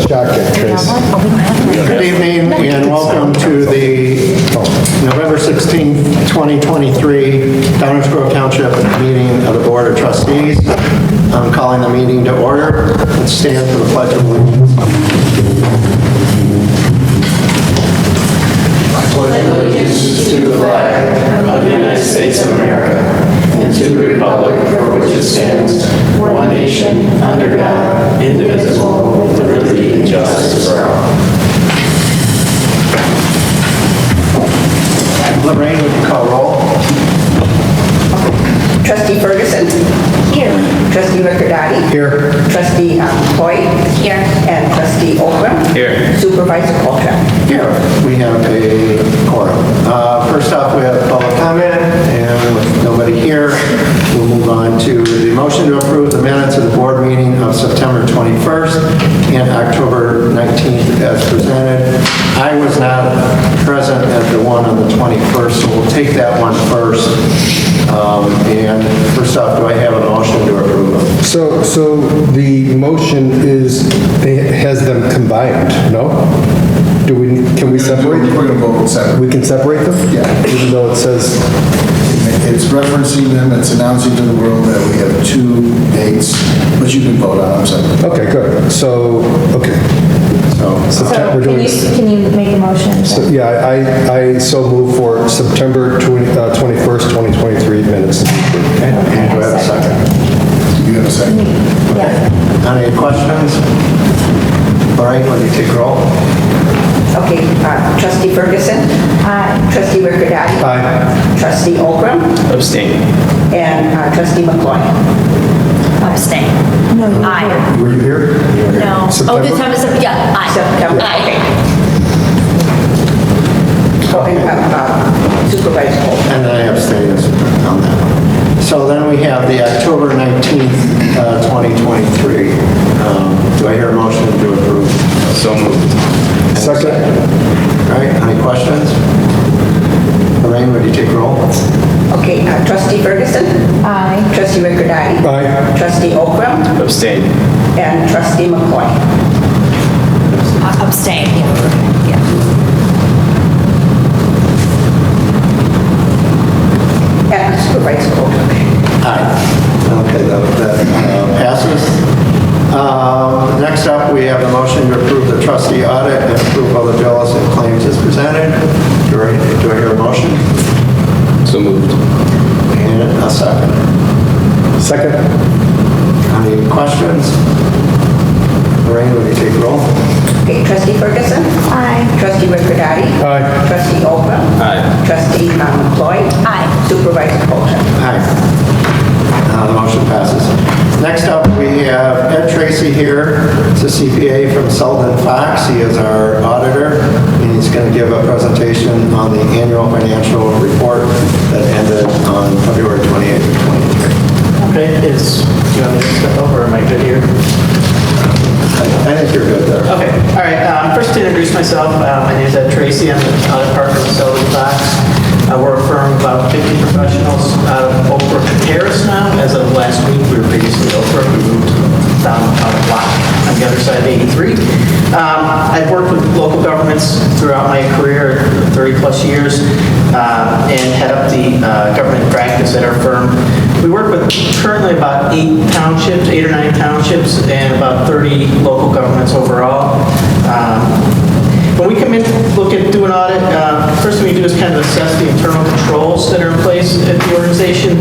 jacket, Trace. Good evening and welcome to the November 16th, 2023 Downers Grove Township meeting of the Board of Trustees. I'm calling the meeting to order. Let's stand for the Pledge of Allegiance. I pledge allegiance to the flag of the United States of America and to the republic for which it stands, one nation, under God, indivisible, with liberty and justice for all. Lorraine, would you call roll? Trustee Ferguson. Here. Trustee Riccardotti. Here. Trustee Hoyt. Here. And Trustee Oldham. Here. Supervisor Coltrane. Here. We have a quorum. First off, we have public comment, and with nobody here, we'll move on to the motion to approve the minutes of the board meeting of September 21st and October 19th as presented. I was not present at the one on the 21st, so we'll take that one first. And first off, do I have a motion to approve them? So the motion has them combined, no? Can we separate? We're going to vote separately. We can separate them? Yeah. Even though it says, It's referencing them, it's announcing to the world that we have two dates, but you can vote on them separately. okay, good. So, okay. So, We're doing- Can you make a motion? So, yeah, I so move for September 21st, 2023 minutes. and do I have a second? You have a second? Yeah. Any questions? All right, will you take roll? Okay, Trustee Ferguson. Aye. Trustee Riccardotti. Aye. Trustee Oldham. Abstain. And Trustee McCloy. Abstain. No, you Aye. Were you here? No. Oh, September? this time is, yeah, aye. September, Aye. And Supervisor Coltrane. And I abstain on that one. So then we have the October 19th, 2023. Do I hear a motion to approve? So moved. Second. All right, any questions? Lorraine, would you take roll? Okay, Trustee Ferguson. Aye. Trustee Riccardotti. Aye. Trustee Oldham. Abstain. And Trustee McCloy. Abstain. Yeah. And Supervisor Coltrane. Aye. Okay, that passes. Next up, we have a motion to approve the trustee audit and approve of the bills and claims as presented. Do I hear a motion? So moved. And a second. Second. Any questions? Lorraine, will you take roll? Okay, Trustee Ferguson. Aye. Trustee Riccardotti. Aye. Trustee Oldham. Aye. Trustee McCloy. Aye. Supervisor Coltrane. Aye. The motion passes. Next up, we have Ed Tracy here. It's a CPA from Sullivan Fox. He is our auditor, and he's going to give a presentation on the annual financial report that ended on February 28th, 2023. Okay, do you want me to step over, or am I good here? I think you're good there. Okay, all right, first to introduce myself, my name is Ed Tracy, I'm the audit partner with Sullivan Fox. We're a firm of about 50 professionals out of Oak Brook and Terrace now. As of last week, we were previously Oak Brook, we moved down on the block on the other side of 83. I've worked with local governments throughout my career, 30 plus years, and head up the government practice at our firm. We work with currently about 8 or 9 townships and about 30 local governments overall. When we come in, look at do an audit, first thing we do is kind of assess the internal controls that are in place at the organization.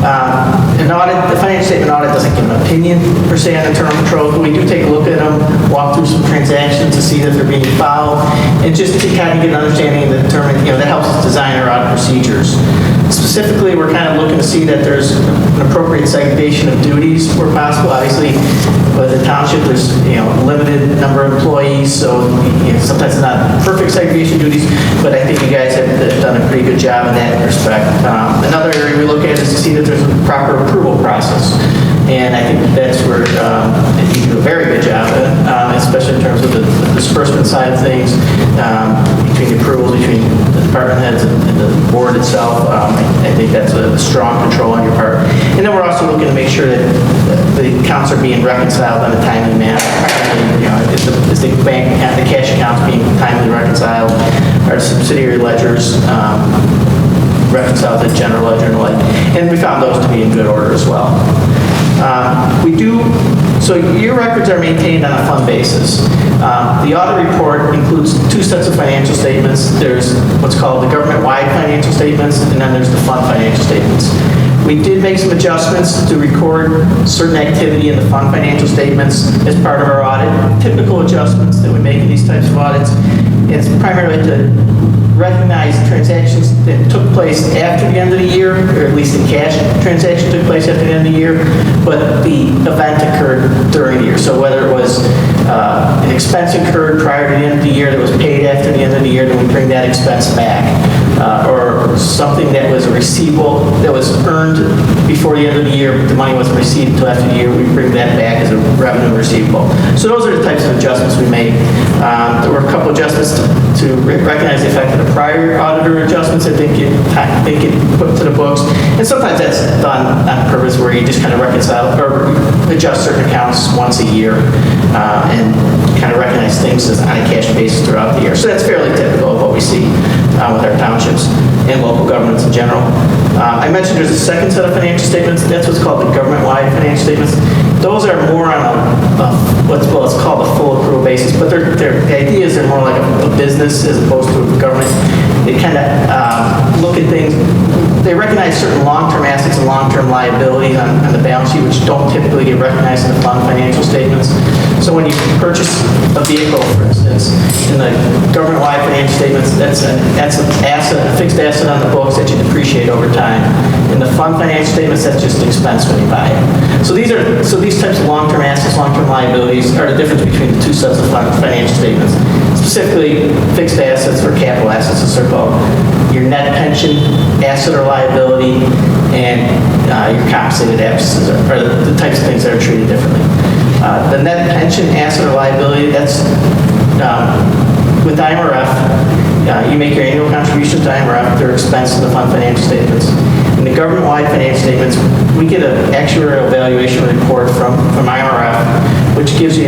The financial statement audit doesn't give an opinion per se on internal controls, but we do take a look at them, walk through some transactions to see that they're being followed, and just to kind of get an understanding and determine, that helps us design our audit procedures. Specifically, we're kind of looking to see that there's an appropriate segregation of duties where possible. Obviously, with the township, there's a limited number of employees, so sometimes it's not perfect segregation duties, but I think you guys have done a pretty good job in that respect. Another area we look at is to see that there's a proper approval process. And I think that's where you do a very good job, especially in terms of the disbursement side of things, between the approvals, between the department heads and the board itself. I think that's a strong control on your part. And then we're also looking to make sure that the accounts are being reconciled in a timely manner. If the is the bank account, the cash accounts being timely reconciled, our subsidiary ledgers reconciled to the general ledger and the like. And we found those to be in good order as well. So your records are maintained on a fund basis. The audit report includes two sets of financial statements. There's what's called the government-wide financial statements, and then there's the fund financial statements. We did make some adjustments to record certain activity in the fund financial statements as part of our audit. Typical adjustments that we make in these types of audits. It's primarily to recognize transactions that took place after the end of the year, or at least the cash transaction took place after the end of the year, but the event occurred during the year. So whether it was an expense incurred prior to the end of the year that was paid after the end of the year, then we bring that expense back. Or something that was a receivable that was earned before the end of the year, but the money wasn't received until after the year, we bring that back as a revenue receivable. So those are the types of adjustments we made. There were a couple adjustments to recognize the effect of the prior auditor adjustments that didn't get put to the books. And sometimes that's done on purpose where you just kind of reconcile or adjust certain accounts once a year and kind of recognize things as on a cash basis throughout the year. So that's fairly typical of what we see with our townships and local governments in general. I mentioned there's a second set of financial statements. That's what's called the government-wide financial statements. Those are more on what's called a full accrual basis, but the idea is they're more like a business as opposed to a government. They kind of look at things, they recognize certain long-term assets and long-term liabilities on the balance sheet, which don't typically get recognized in the fund financial statements. So when you purchase a vehicle, for instance, in the government-wide financial statements, that's an asset, a fixed asset on the books that you depreciate over time. In the fund financial statements, that's just an expense when you buy it. So these types of long-term assets, long-term liabilities are the difference between the two sets of financial statements. Specifically, fixed assets or capital assets, as they're called, your net pension asset or liability, and your compensated absences are the types of things that are treated differently. The net pension asset or liability, that's with IMRF, you make your annual contributions to IMRF, they're expensed in the fund financial statements. In the government-wide financial statements, we get an actuarial valuation report from IMRF, which gives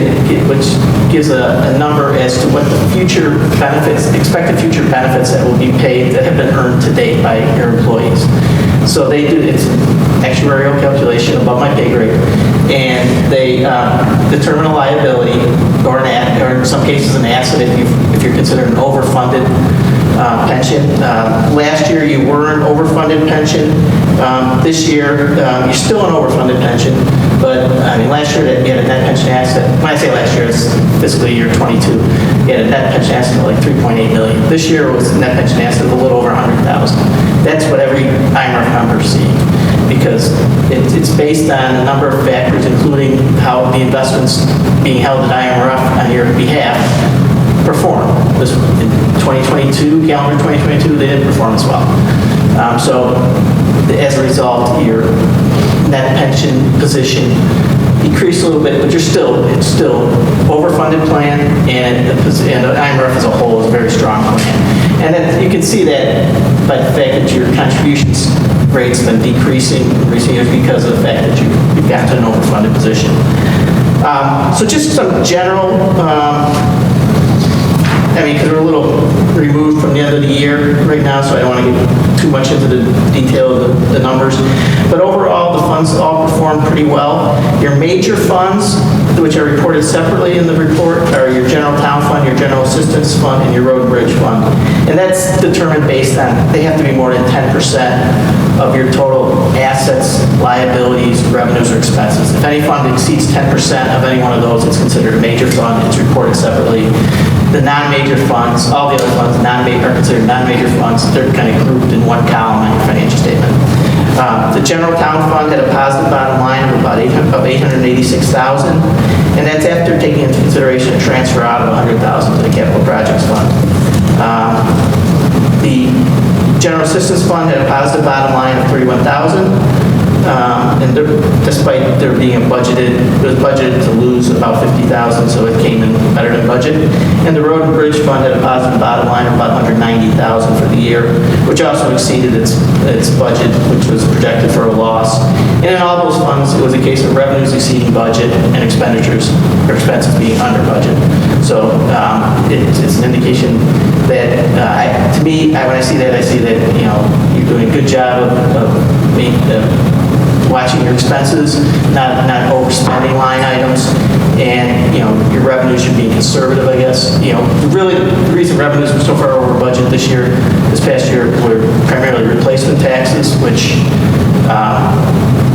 a number as to what the future benefits, expected future benefits that will be paid that have been earned to date by your employees. So they do, it's actuarial calculation above my pay grade, and they determine a liability or in some cases an asset if you're considered an overfunded pension. Last year you were an overfunded pension. This year you're still an overfunded pension, but I mean last year you had a net pension asset. When I say last year, it's fiscal year 22. You had a net pension asset of like 3.8 million. This year was a net pension asset of a little over 100,000. That's what every IMRF member is seeing, because it's based on a number of factors, including how the investments being held at IMRF on your behalf perform. In 2022, calendar 2022, they didn't perform as well. So as a result, your net pension position decreased a little bit, but it's still overfunded plan, and IMRF as a whole is a very strong plan. And then you can see that by the fact that your contributions rates have been decreasing in recent years because of the fact that you've gotten to an overfunded position. So just some general, because we're a little removed from the end of the year right now, so I don't want to get too much into the detail of the numbers. But overall, the funds all performed pretty well. Your major funds, which are reported separately in the report, are your general town fund, your general assistance fund, and your road and bridge fund. And that's determined based on, they have to be more than 10% of your total assets, liabilities, revenues, or expenses. If any fund exceeds 10% of any one of those, it's considered a major fund. It's reported separately. The non-major funds, all the other funds are considered non-major funds. They're kind of grouped in one column on your financial statement. The general town fund had a positive bottom line of about $886,000, and that's after taking into consideration a transfer out of $100,000 to the capital projects fund. The general assistance fund had a positive bottom line of $31,000. and despite there being it was budgeted to lose about 50,000, so it came in better than budget. And the road and bridge fund had a positive bottom line of about 190,000 for the year, which also exceeded its budget, which was projected for a loss. And in all those funds, it was a case of revenues exceeding budget and expenditures or expenses being under budget. So it's an indication that, to me, when I see that, I see that, you're doing a good job of watching your expenses, not overspending line items, and, your revenues should be conservative, I guess. Really, the reason revenues were so far over budget this past year, were primarily replacement taxes, which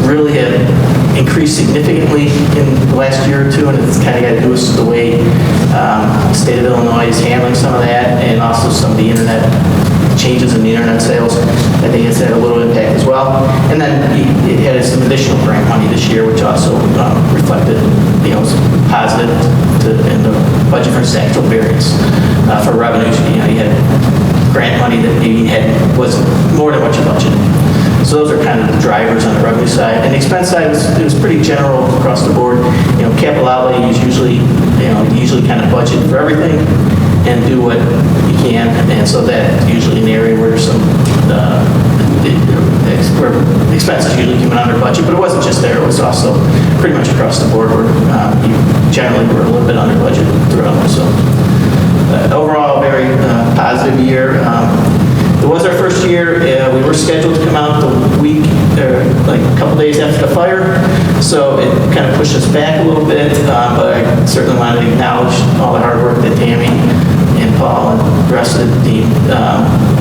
really have increased significantly in the last year or two, and it's kind of got to do with the way the state of Illinois is handling some of that, and also some of the internet changes in the internet sales. I think it's had a little impact as well. And then it had some additional grant money this year, which also reflected, positive in the budget for actual variance for revenues. You had grant money that maybe was more than what you budgeted. So those are kind of the drivers on the revenue side. And the expense side it was pretty general across the board. Capital outlay is usually kind of budget for everything and do what you can. And so that's usually an area where some where expenses usually come in under budget. But it wasn't just there. It was also pretty much across the board where you generally were a little bit under budget throughout. So overall, very positive year. It was our first year. We were scheduled to come out the week, like a couple days after the fire, so it kind of pushed us back a little bit, but I certainly wanted to acknowledge all the hard work that Tammy and Paul and the rest of the team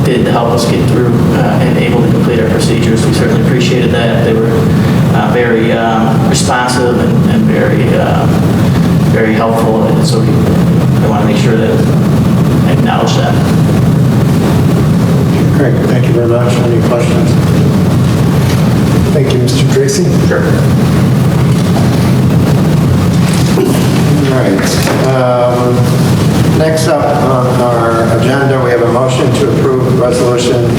did to help us get through and able to complete our procedures. We certainly appreciated that. They were very responsive and very helpful, and so I want to make sure that I acknowledge that. Great, thank you very much. Any questions? Thank you, Mr. Tracy. Sure. All right. Next up on our agenda, we have a motion to approve Resolution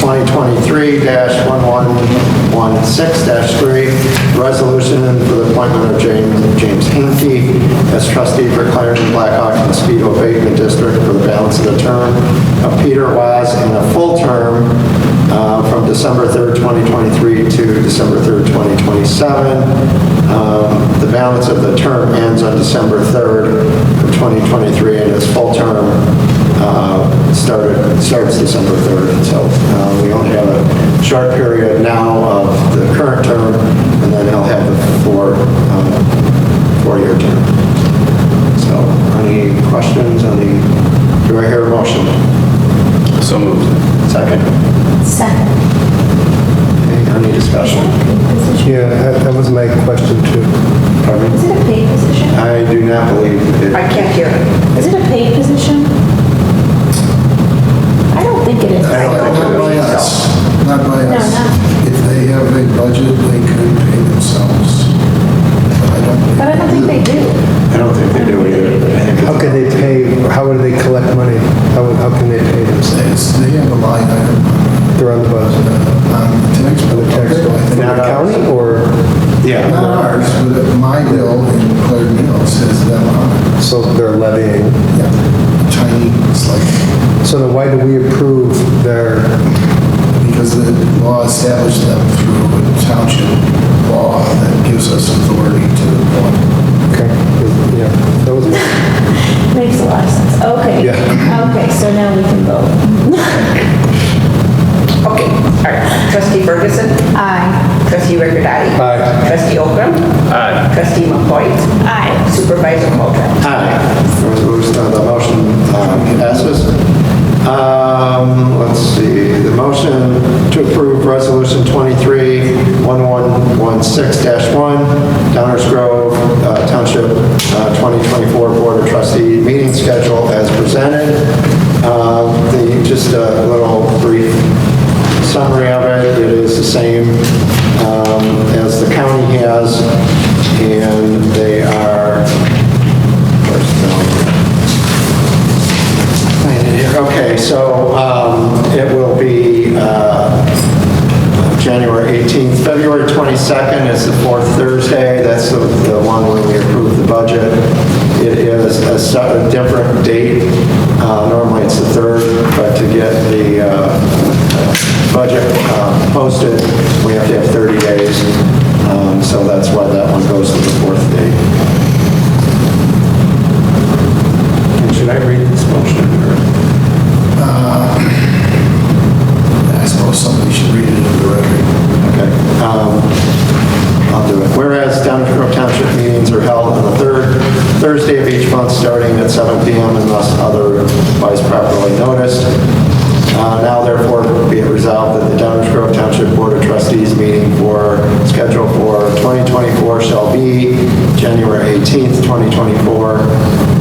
2023-1116-3, resolution for the appointment of James Hankey as trustee for Clarendon, Blackhawk, and Speedo Abatement District for the balance of the term of Peter Waz in a full term from December 3rd, 2023 to December 3rd, 2027. The balance of the term ends on December 3rd of 2023, and its full term starts December 3rd. So we only have a short period now of the current term, and then he'll have the four-year term. So any questions? Do I hear a motion? So moved. Second? Second. Okay, any discussion? Yeah, that was my question too. Pardon me? Is it a paid position? I do not believe it. I can't hear. Is it a paid position? I don't think it is. Not by us, not by No, us. not- If they have a budget, they could pay themselves. But I don't think they do. I don't think they do either. I think How can they pay, how do they collect money? How can they pay themselves? They have a line item They're on the budget. on the tax bill. The tax bill. I think. From the county or, Yeah. Not ours, but my bill in Clarendon Hills says them on it. so they're levying? Yeah, tiny, it's like, So then why do we approve their, because the law established them through a township law that gives us authority to appoint. okay, yeah, that was, Makes a lot of sense. Okay. Yeah. Okay, so now we can vote. Okay, all right. Trustee Ferguson? Aye. Trustee Rickardati? Aye. Trustee Okram? Aye. Trustee McCoy? Aye. Supervisor Coltrane? Aye. The motion passes. Let's see, the motion to approve Resolution 23-1116-1, Downers Grove Township 2024 Board of Trustee meeting schedule as presented. Just a little brief summary of it. It is the same as the county has, and they are, okay, so it will be January 18th, February 26th, the fourth Thursday. That's the one when we approve the budget. It is a different date. Normally it's the third, but to get the budget posted, we have to have 30 days. So that's why that one goes to the fourth date. And should I read this motion? I suppose somebody should read it into the record. Okay. I'll do it. Whereas Township meetings are held on the third Thursday of each month, starting at 7 p.m. unless otherwise properly noticed. Now therefore be it resolved that the Downers Grove Township Board of Trustees meeting scheduled for 2024 shall be January 18th, 2024,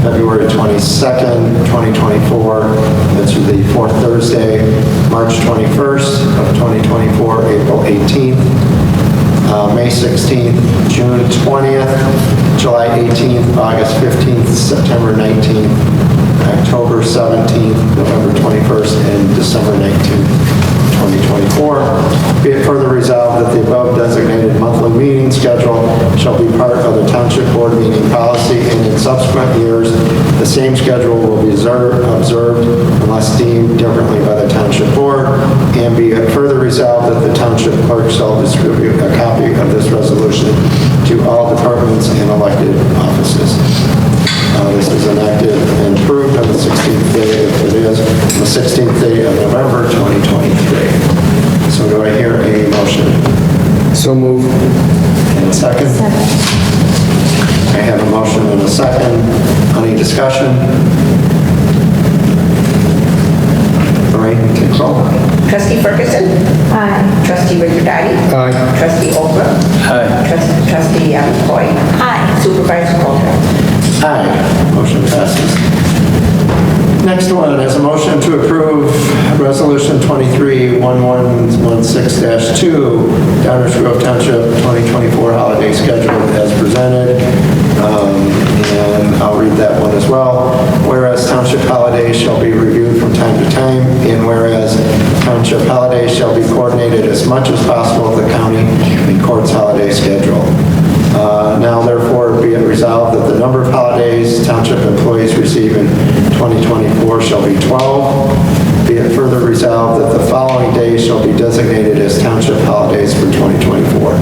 February 22nd, 2024, that's the fourth Thursday, March 21st of 2024, April 18th, May 16th, June 20th, July 18th, August 15th, September 19th, October 17th, November 21st, and December 19th, 2024. Be it further resolved that the above designated monthly meeting schedule shall be part of the Township Board meeting policy, and in subsequent years, the same schedule will be observed unless deemed differently by the Township Board. And be it further resolved that the Township Clerk shall distribute a copy of this resolution to all departments and elected offices. This is enacted and approved on the 16th day, if it is, the 16th day of November 2023. So do I hear a motion? So move. And a second? I have a motion and a second. Any discussion? Lorraine, take roll. Trustee Ferguson. Aye. Trustee Richardotti. Aye. Trustee Oprah. Aye. Trustee Hoyt. Aye. Supervisor Coltrane. Aye. Motion passes. Next one is a motion to approve Resolution 23-1116-2, Downers Grove Township 2024 holiday schedule as presented. And I'll read that one as well. Whereas Township holidays shall be reviewed from time to time, and whereas Township holidays shall be coordinated as much as possible with the county and court's holiday schedule. Now therefore be it resolved that the number of holidays Township employees receive in 2024 shall be 12. Be it further resolved that the following days shall be designated as Township holidays for 2024.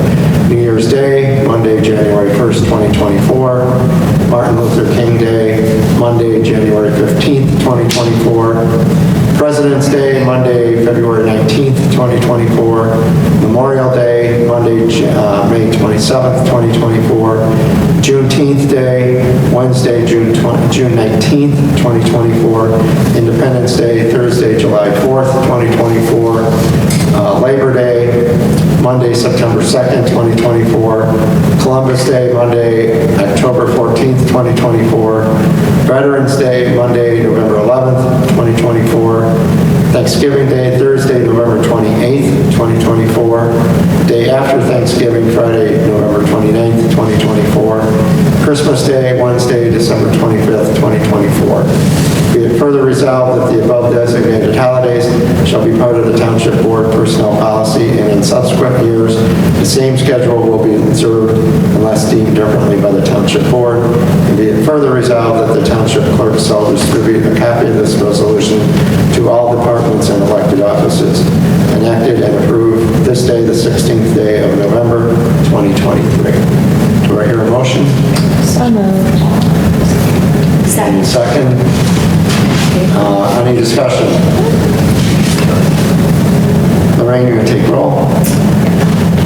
New Year's Day, Monday, January 1st, 2024. Martin Luther King Day, Monday, January 15th, 2024. President's Day, Monday, February 19th, 2024. Memorial Day, Monday, May 27th, 2024. Juneteenth Day, Wednesday, June 19th, 2024. Independence Day, Thursday, July 4th, 2024. Labor Day, Monday, September 2nd, 2024. Columbus Day, Monday, October 14th, 2024. Veterans Day, Monday, November 11th, 2024. Thanksgiving Day, Thursday, November 28th, 2024. Day after Thanksgiving, Friday, November 29th, 2024. Christmas Day, Wednesday, December 25th, 2024. Be it further resolved that the above designated holidays shall be part of the Township Board personnel policy, and in subsequent years, the same schedule will be observed unless deemed differently by the Township Board. And be it further resolved that the Township Clerk shall distribute a copy of this resolution to all departments and elected offices. Enacted and approved this day, the 16th day of November, 2023. Do I hear a motion? So moved. Second. Second. Any discussion? Lorraine, you're going to take roll.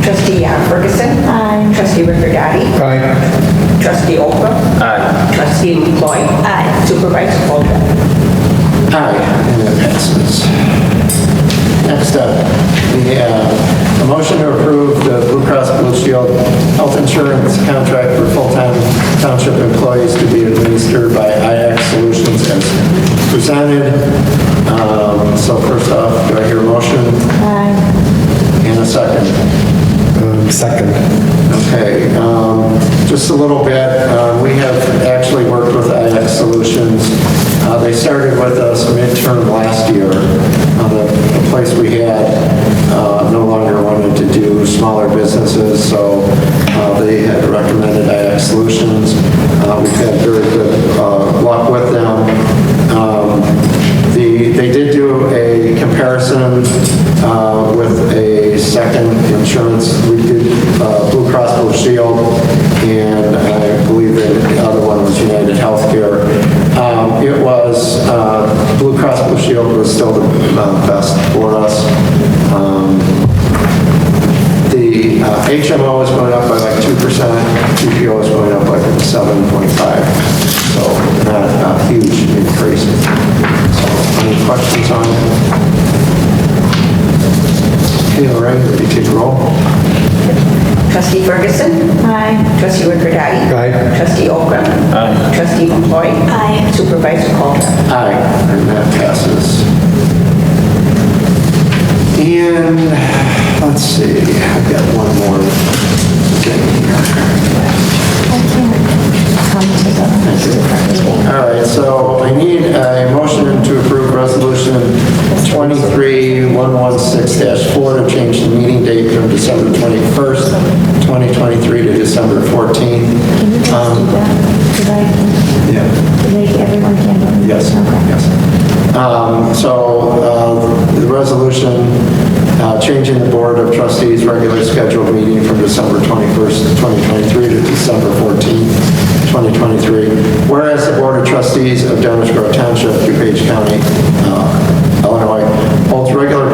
Trustee Ferguson. Aye. Trustee Richardotti. Aye. Trustee Oprah. Aye. Trustee Hoyt. Aye. Supervisor Coltrane. Aye, and it passes. Next up, a motion to approve the Blue Cross Blue Shield health insurance contract for full-time township employees to be administered by IX Solutions as presented. So first off, do I hear a motion? Aye. And a second? Second. Okay, just a little bit. We have actually worked with IX Solutions. They started with us midterm last year. The place we had no longer wanted to do to smaller businesses, so they had recommended IX Solutions. We've had very good luck with them. They did do a comparison with a second insurance. We did Blue Cross Blue Shield, and I believe the other one was United Healthcare. It was, Blue Cross Blue Shield was still the best for us. The HMO is going up by like 2%, TPO is going up like 7.5%, so not a huge increase. So, any questions on it? Okay, Lorraine, would you take a roll? Trustee Ferguson. Aye. Trustee Recordati. Aye. Trustee Okra. Aye. Trustee McCoy. Aye. Supervisor Caldwell. Aye, and that passes. And, let's see, I've got one more thing here. I can't come to the meeting. All right, so I need a motion to approve resolution 23116-4 to change the meeting date from December 21st, 2023 to December 14th. Can you just do that? Yeah. Did everyone can vote? Yes, Okay. yes. The resolution changing the Board of Trustees' regular scheduled meeting from December 21st, 2023 to December 14th, 2023. Whereas the Board of Trustees of Downers Grove Township, DuPage County, Illinois, holds regular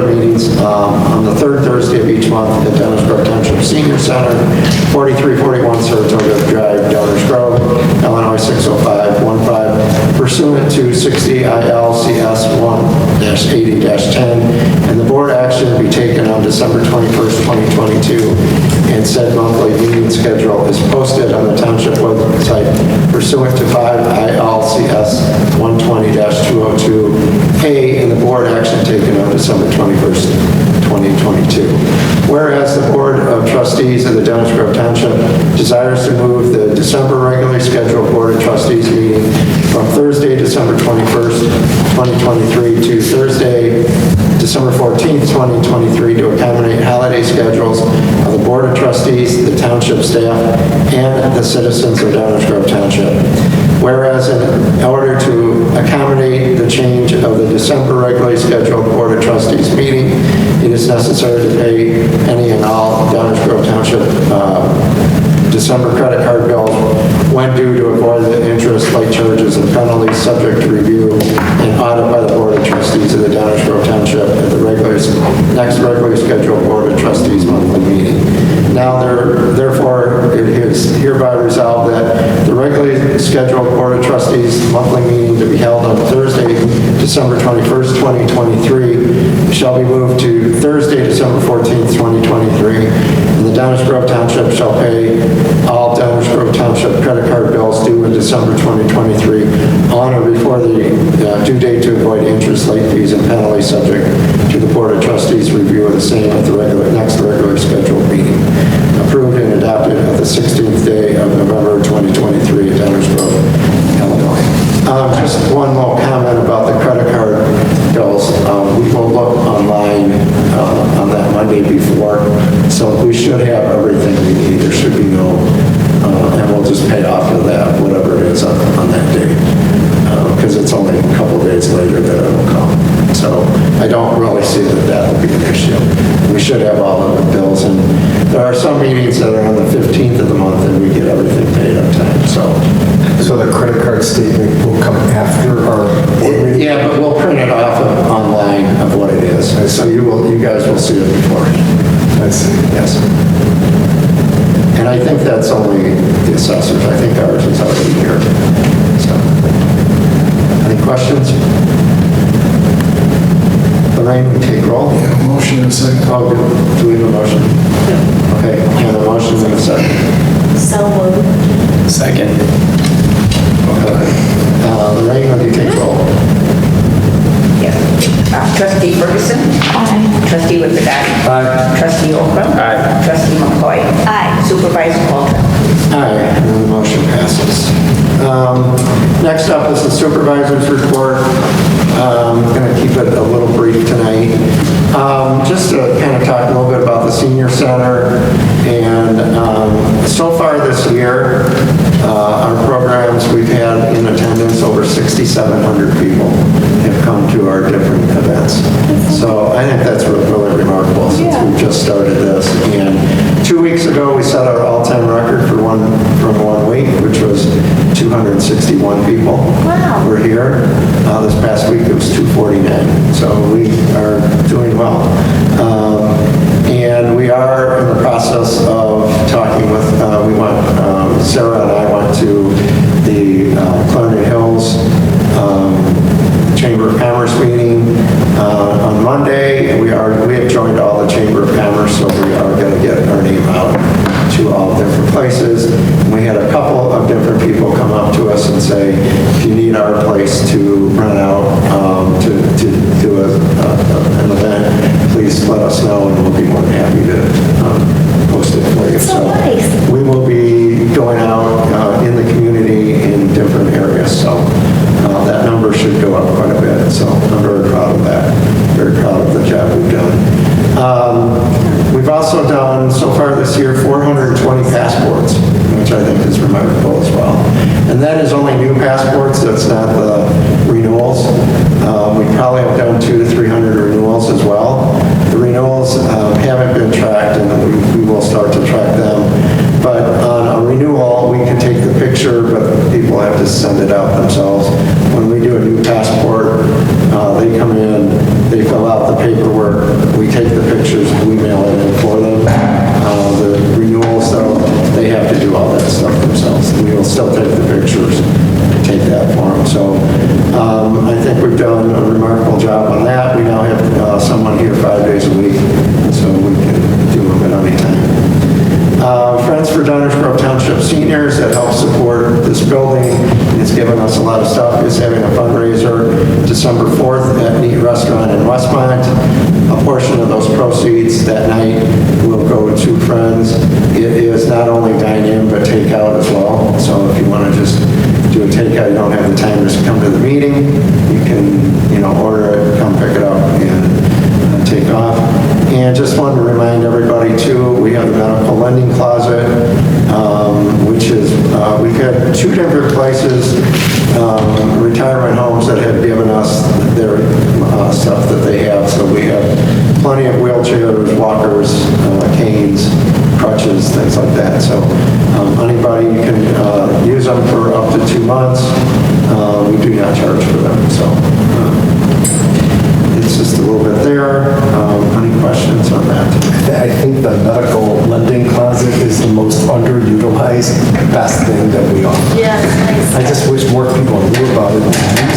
meetings on the third Thursday of each month at Downers Grove Township Senior Center, 4341 Saratoga Drive, Downers Grove, Illinois 60515, pursuant to 60 ILCS 1-80-10, and the board action be taken on December 21st, 2022, and said monthly meeting schedule is posted on the township website pursuant to 5 ILCS 120-202A, and the board action taken on December 21st, 2022. Whereas the Board of Trustees of the Downers Grove Township desires to move the December regularly scheduled Board of Trustees meeting from Thursday, December 21st, 2023 to Thursday, December 14th, 2023 to accommodate holiday schedules of the Board of Trustees, the Township staff, and the citizens of Downers Grove Township. Whereas in order to accommodate the change of the December regularly scheduled Board of Trustees meeting, it is necessary to pay any and all Downers Grove Township December credit card bills when due to avoid the interest, late charges, and penalties subject to review and audit by the Board of Trustees of the Downers Grove Township at the next regularly scheduled Board of Trustees monthly meeting. Now, therefore, it is hereby resolved that the regularly scheduled Board of Trustees monthly meeting to be held on Thursday, December 21st, 2023, shall be moved to Thursday, December 14th, 2023, and the Downers Grove Township shall pay all Downers Grove Township credit card bills due in December 2023 on or before the due date to avoid interest, late fees, and penalties subject to the Board of Trustees review of the same at the next regular scheduled meeting. Approved and adopted at the 16th day of November 2023 at Downers Grove, Illinois. Just one more comment about the credit card bills. We will look online on that Monday before, so we should have everything we need. There should be no, and we'll just pay off of that, whatever it is on that day, because it's only a couple of days later that it will come. So I don't really see that will be an issue. We should have all of the bills, and there are some meetings that are on the 15th of the month, and we get everything paid on time, so. So the credit card statement will come after our board meeting? Yeah, but we'll print it off online of what it is, so you guys will see it before. I see. Yes. And I think that's only the assessors. I think ours is already here. So, any questions? Lorraine, we take roll. Yeah, motion and a second. Oh, do we have a motion? Okay, and a motion and a second. So moved. Second. Okay. Lorraine, will you take roll? Yes. Trustee Ferguson. Aye. Trustee Recordati. Aye. Trustee Okra. Aye. Trustee McCoy. Aye. Supervisor Caldwell. Aye, and the motion passes. Next up is the supervisor's report. I'm going to keep it a little brief tonight. Just to kind of talk a little bit about the senior center. And so far this year, our programs, we've had in attendance over 6,700 people have come to our different events. So I think that's really remarkable since we've just started this. And 2 weeks ago, we set our all-time record from 1 week, which was 261 people. Wow. Were here. This past week, it was 249. So we are doing well. And we are in the process of talking with, Sarah and I went to the Clarendon Hills Chamber of Commerce meeting on Monday, and we have joined all the Chamber of Commerce, so we are going to get our name out to all different places. We had a couple of different people come up to us and say, if you need our place to rent out to do an event, please let us know, and we'll be more than happy to host it for you. So nice. We will be going out in the community in different areas, so that number should go up quite a bit. So I'm very proud of that. Very proud of the job we've done. We've also done, so far this year, 420 passports, which I think is remarkable as well. And that is only new passports. That's not the renewals. We probably have done 200 to 300 renewals as well. The renewals haven't been tracked, and we will start to track them. But on a renewal, we can take the picture, but people have to send it out themselves. When we do a new passport, they come in, they fill out the paperwork, we take the pictures, we mail it in for them. The renewals, though, they have to do all that stuff themselves. We will still take the pictures and take that for them. So I think we've done a remarkable job on that. We now have someone here 5 days a week, so we can do them at any time. Friends for Downers Grove Township Seniors that help support this building. It's given us a lot of stuff. It's having a fundraiser December 4th at Neat Restaurant in Westmont. A portion of those proceeds that night will go to Friends. It is not only dine-in, but takeout as well. So if you want to just do a takeout, you don't have the time to come to the meeting, you can, order it, come pick it up, and take off. And just wanted to remind everybody too, we have the medical lending closet, which is, we've had 2 different places, retirement homes that have given us their stuff that they have. So we have plenty of wheelchairs, walkers, canes, crutches, things like that. So anybody can use them for up to 2 months. We do not charge for them. So it's just a little bit there. Any questions on that? I think the medical lending closet is the most underutilized, best thing that we offer. Yeah, it's nice. I just wish more people knew about it.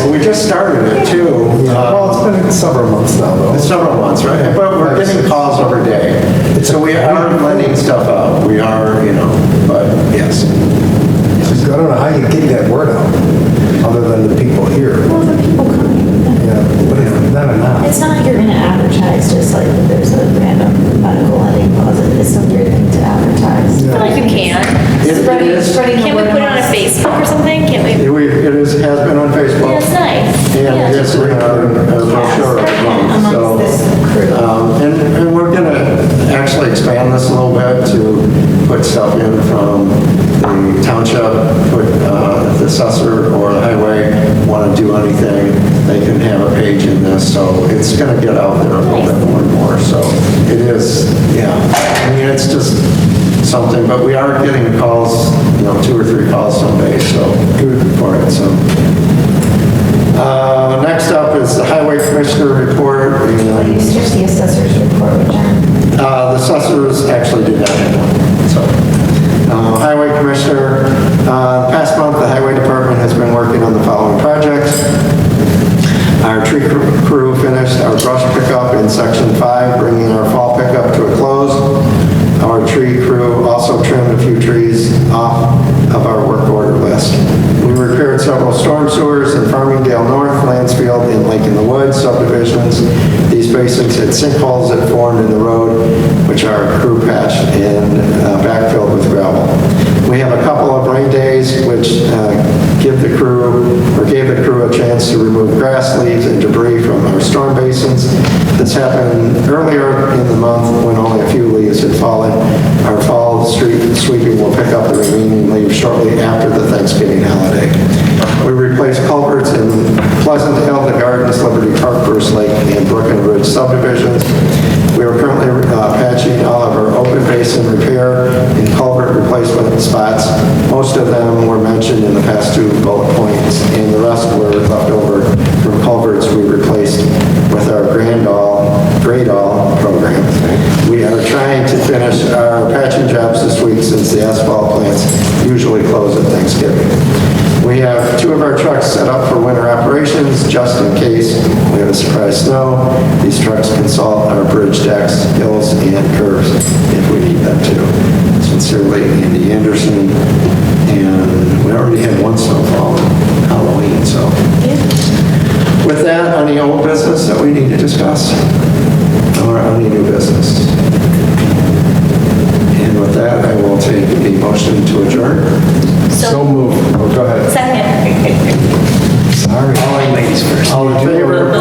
Well, we just started it too. Well, it's been several months now, though. It's several months, right? But we're getting calls every day. So we are lending stuff out. We are, but yes. I don't know how you get that word out, other than the people here. Well, the people coming. Yeah, but it's not enough. It's not like you're going to advertise just like that there's a random medical lending closet. It's some weird thing to advertise. I feel like we can. It is. Can't we put it on a Facebook or something? Can't we? It has been on Facebook. Yeah, it's nice. And Yeah. it's in our brochure every month. So, Amongst this crew. and we're going to actually expand this a little bit to put stuff in from the township, put if the assessor or the highway want to do anything, they can have a page in this. So it's going to get out there a little bit more and more. So it is, yeah. I mean, it's just something, but we are getting calls, 2 or 3 calls some days, so good for it. So next up is the Highway Commissioner report. It's just the assessor's report with John. The assessors actually did not have one. So, Highway Commissioner, past month, the Highway Department has been working on the following projects. Our tree crew finished our brush pickup in Section 5, bringing our fall pickup to a close. Our tree crew also trimmed a few trees off of our work order list. We repaired several storm sewers in Farmingdale North, Lansfield, and Lake in the Woods subdivisions. These basins had sinkholes that formed in the road, which our crew patched and backfilled with gravel. We have a couple of rain days, which gave the crew a chance to remove grass, leaves, and debris from our storm basins. This happened earlier in the month when only a few leaves had fallen. Our fall street sweeping will pick up the remaining leaves shortly after the Thanksgiving holiday. We replaced culverts in Pleasant Hill, the Gardens, Liberty Park, Bruce Lake, and Brook and Ridge subdivisions. We are currently patching all of our open basin repair and culvert replacement spots. Most of them were mentioned in the past two bullet points, and the rest were left over from culverts we replaced with our Grade-All program. We are trying to finish our patching jobs this week since the asphalt plants usually close at Thanksgiving. We have two of our trucks set up for winter operations just in case we have a surprise snow. These trucks can salt our bridge decks, hills, and curves if we need them to. Sincerely, Andy Anderson. And we already had one snowfall on Halloween, so. With that, any old business that we need to discuss? Or any new business? And with that, I will take a motion to adjourn. So moved. Oh, go ahead. Second. Sorry. All in favor?